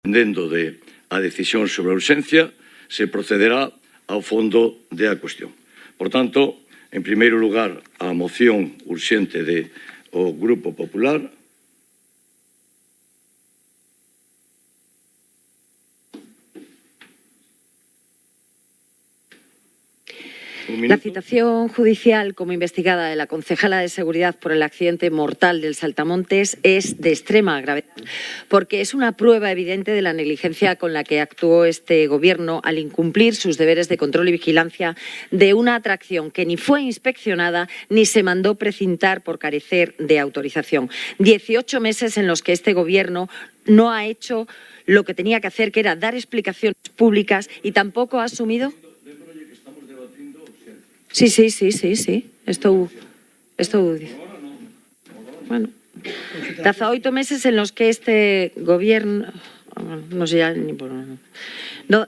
Dependendo a decisión sobre a urxencia, se procederá ao fondo da cuestión. Por tanto, en primeiro lugar, a moción urxente do Grupo Popular. La citación judicial como investigada de la concejala de Seguridad por el accidente mortal del Saltamontes es de extrema gravedad, porque es una prueba evidente de la negligencia con la que actuó este Gobierno al incumplir sus deberes de control y vigilancia de una atracción que ni fue inspeccionada ni se mandó precintar por carecer de autorización. 18 meses en los que este Gobierno no ha hecho lo que tenía que hacer, que era dar explicaciones públicas, y tampoco ha asumido. Sí. Estou bueno, 18 meses en los que este Gobierno no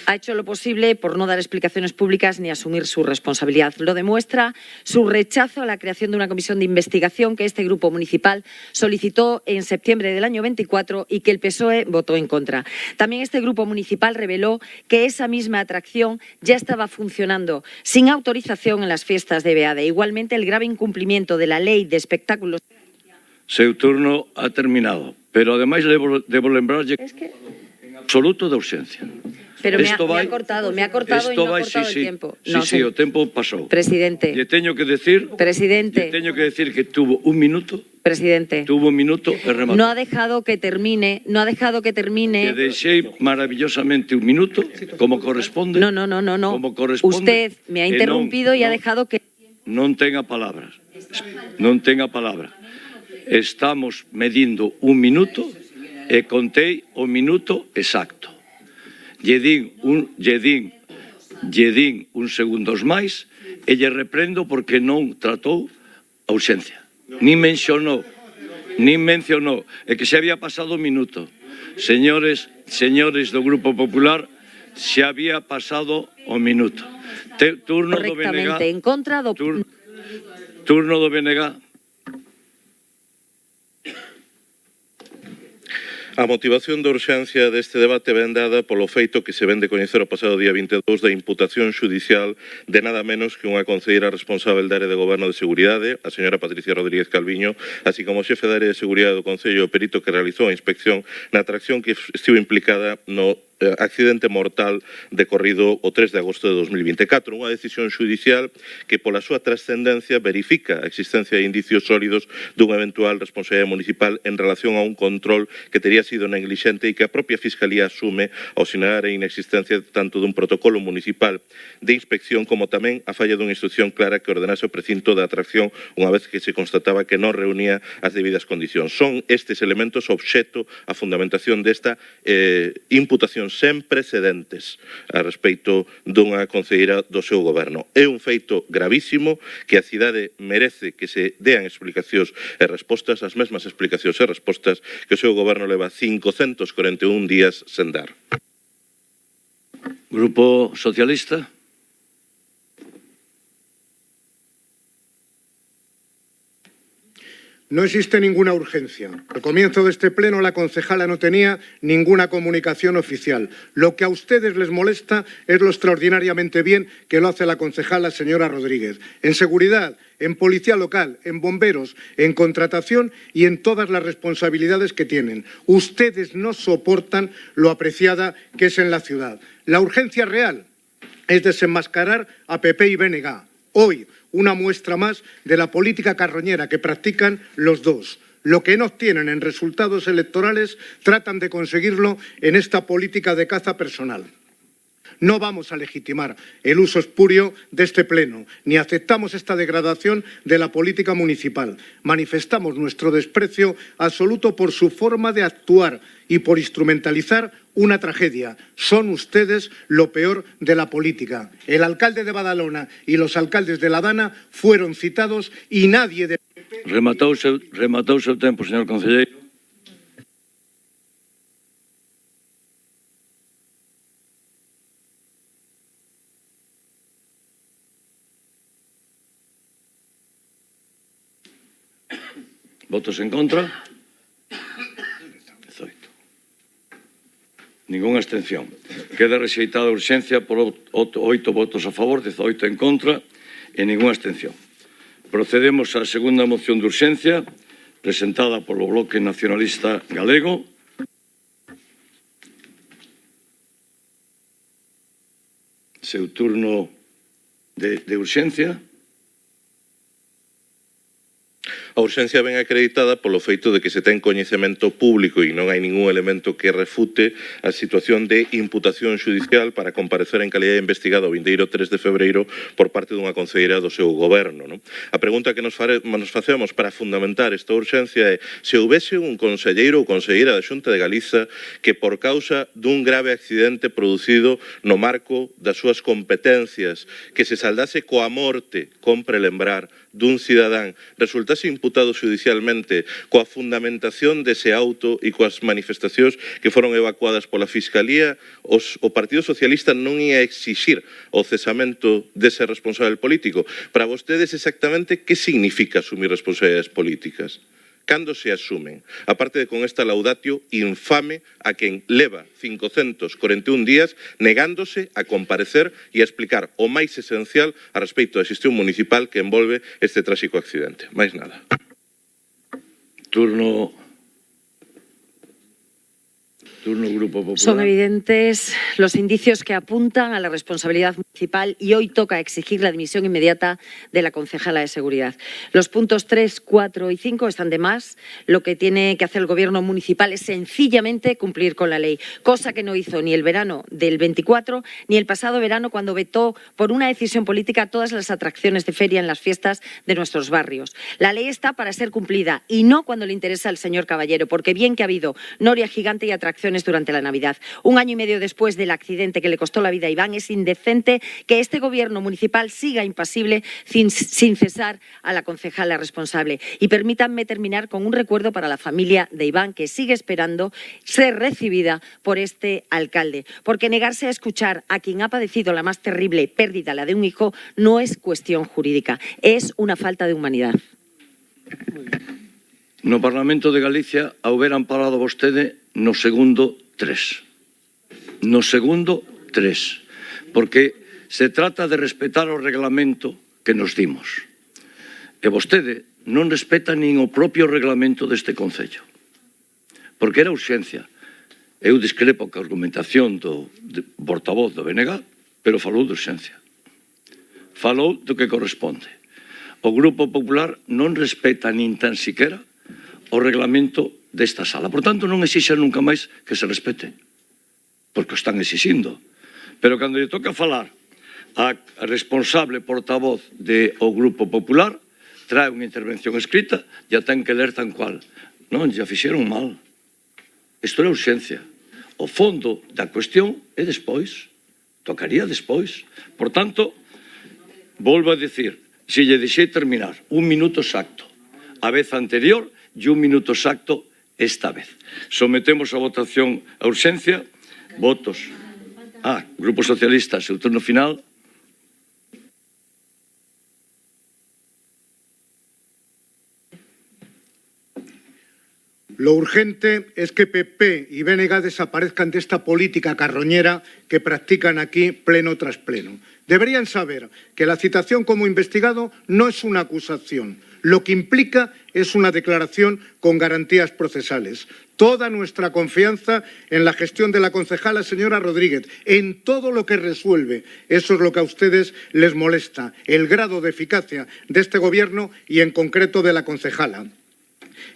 ha hecho lo posible por no dar explicaciones públicas ni asumir su responsabilidad. Lo demuestra su rechazo a la creación de una comisión de investigación que este grupo municipal solicitó en septiembre del año 24 y que el PSOE votó en contra. También este grupo municipal reveló que esa misma atracción ya estaba funcionando sin autorización en las fiestas de Beade. Igualmente, el grave incumplimiento de la Ley de Espectáculos. Seu turno ha terminado, pero ademais debo lembrarlle que en absoluto de urxencia. Pero me ha cortado y no ha cortado el tiempo. Sí, o tempo pasou. Presidente. Le teño que decir que tuvo un minuto. Presidente. Tuvo un minuto e remató. No ha dejado que termine. Que deixei maravillosamente un minuto, como corresponde. No. Como corresponde. Usted me ha interrumpido y ha dejado que. Non tenga palabras. Non tenga palabra. Estamos medindo un minuto e contei o minuto exacto. Lle din un segundos máis e lle reprendo porque non tratou a urxencia. Nin mencionou. É que se había pasado un minuto. Señores do Grupo Popular, se había pasado o minuto. Turno do BNG. En contra do... Turno do BNG. A motivación da urxencia deste debate vén dada polo feito que se vén de coñecer o pasado día 22 da imputación xudicial de nada menos que unha concelleira responsável da área de Goberno de Seguridade, a señora Patricia Rodríguez Calviño, así como o xefe da área de Seguridade do Concello, o perito que realizou a inspección na atracción que estivo implicada no accidente mortal decorrido o 3 de agosto de 2024. Unha decisión xudicial que, pola súa trascendencia, verifica a existencia de indicios sólidos dunha eventual responsabilidade municipal en relación a un control que tería sido neglixente e que a propia Fiscalía asume ao sinalar a inexistencia tanto dun protocolo municipal de inspección como tamén a falla dunha instrucción clara que ordenase o precinto da atracción unha vez que se constataba que non reunía as debidas condicións. Son estes elementos obxecto a fundamentación desta imputación sen precedentes a respecto dunha concelleira do seu goberno. É un feito gravísimo que a cidade merece que se dean explicacións e respostas, as mesmas explicacións e respostas que o seu goberno leva 541 días sen dar. Grupo Socialista. No existe ninguna urgencia. Al comienzo de este pleno la concejala no tenía ninguna comunicación oficial. Lo que a ustedes les molesta es lo extraordinariamente bien que lo hace la concejala señora Rodríguez. En seguridad, en policía local, en bomberos, en contratación y en todas las responsabilidades que tienen. Ustedes no soportan lo apreciada que es en la ciudad. La urgencia real es desenmascarar a PP y BNG. Hoy, una muestra más de la política carroñera que practican los dos. Lo que no obtienen en resultados electorales, tratan de conseguirlo en esta política de caza personal. No vamos a legitimar el uso espurio de este pleno, ni aceptamos esta degradación de la política municipal. Manifestamos nuestro desprecio absoluto por su forma de actuar y por instrumentalizar una tragedia. Son ustedes lo peor de la política. El alcalde de Badalona y los alcaldes de La Dana fueron citados y nadie de... Rematou o seu tempo, señor concelleiro. Votos en contra. 18. Ninguna abstención. Queda rexeitada a urxencia por 8 votos a favor, 18 en contra e ninguna abstención. Procedemos á segunda moción de urxencia presentada polo Bloque Nacionalista Galego. Seu turno de urxencia. A urxencia ven acreditada polo feito de que se ten coñecemento público e non hai ningún elemento que refute a situación de imputación xudicial para comparecer en calidad de investigado o vindeiro 3 de febreiro por parte dunha concelleira do seu goberno. Non? A pregunta que nos facemos para fundamentar esta urxencia é se houvese un conselleiro ou conselleira da Xunta de Galiza que por causa dun grave accidente producido no marco das súas competencias que se saldase coa morte, compre lembrar, dun cidadán resultase imputado judicialmente coa fundamentación dese auto e coas manifestacións que foron evacuadas pola Fiscalía, o Partido Socialista non ia exixir o cesamento dese responsable político. Para vostedes exactamente que significa asumir responsabilidades políticas? Cando se asumen? Aparte de con esta laudatio infame a quen leva 541 días negándose a comparecer e a explicar o máis esencial a respecto da xestión municipal que envolve este tráxico accidente. Máis nada. Turno Grupo Popular. Son evidentes los indicios que apuntan a la responsabilidad municipal y hoy toca exigir la dimisión inmediata de la concejala de Seguridad. Los puntos 3, 4 y 5 están de más. Lo que tiene que hacer el Gobierno municipal es sencillamente cumplir con la ley, cosa que no hizo ni el verano del 24 ni el pasado verano cuando vetó por una decisión política todas las atracciones de feria en las fiestas de nuestros barrios. La ley está para ser cumplida y no cuando le interesa al señor Caballero, porque bien que ha habido noria gigante y atracciones durante la Navidad. Un año y medio después del accidente que le costó la vida a Iván, es indecente que este Gobierno municipal siga impasible sin cesar a la concejala responsable. Y permítanme terminar con un recuerdo para la familia de Iván, que sigue esperando ser recibida por este alcalde. Porque negarse a escuchar a quien ha padecido la más terrible pérdida, la de un hijo, no es cuestión jurídica, es una falta de humanidad. No Parlamento de Galicia houberan parado vostede no segundo 3. No segundo 3. Porque se trata de respetar o reglamento que nos dimos. E vostede non respeta nin o propio reglamento deste Concello. Porque era urxencia. Eu discrepo ca argumentación do portavoz do BNG, pero falou de urxencia. Falou do que corresponde. O Grupo Popular non respeta nin tan siquera o reglamento desta sala. Por tanto, non exixa nunca máis que se respete, porque o están exixindo. Pero cando lle toca falar a responsable portavoz do Grupo Popular, trae unha intervención escrita, ya ten que ler tan cual. Non, ya fixeron mal. Isto é urxencia. O fondo da cuestión é despois. Tocaría despois. Por tanto, volvo a dicir, se lle deixei terminar un minuto exacto a vez anterior e un minuto exacto esta vez. Sometemos a votación a urxencia. Votos. Grupo Socialista, seu turno final. Lo urgente es que PP y BNG desaparezcan de esta política carroñera que practican aquí pleno tras pleno. Deberían saber que la citación como investigado no es una acusación. Lo que implica es una declaración con garantías procesales. Toda nuestra confianza en la gestión de la concejala señora Rodríguez, en todo lo que resuelve. Eso es lo que a ustedes les molesta, el grado de eficacia de este Gobierno y en concreto de la concejala.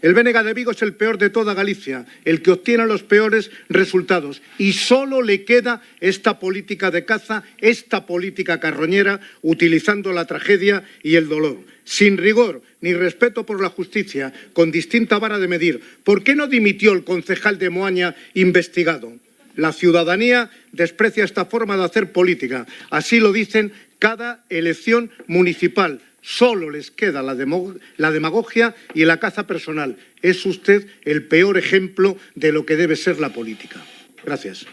El BNG de Vigo es el peor de toda Galicia, el que obtiene los peores resultados. Y solo le queda esta política de caza, esta política carroñera, utilizando la tragedia y el dolor. Sin rigor ni respeto por la justicia, con distinta vara de medir. ¿Por qué no dimitió el concejal de Moaña investigado? La ciudadanía desprecia esta forma de hacer política. Así lo dicen cada elección municipal. Solo les queda la demagogia y la caza personal. Es usted el peor ejemplo de lo que debe ser la política. Gracias.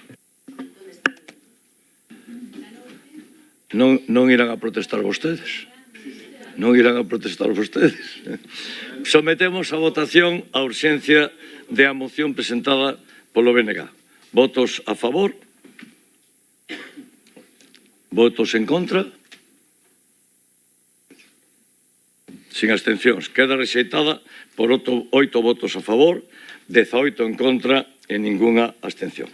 Non irán a protestar vostedes. Non irán a protestar vostedes. Sometemos a votación a urxencia de a moción presentada polo BNG. Votos a favor. Votos en contra. Sin abstencións. Queda rexeitada por 8 votos a favor, 18 en contra e ningunha abstención.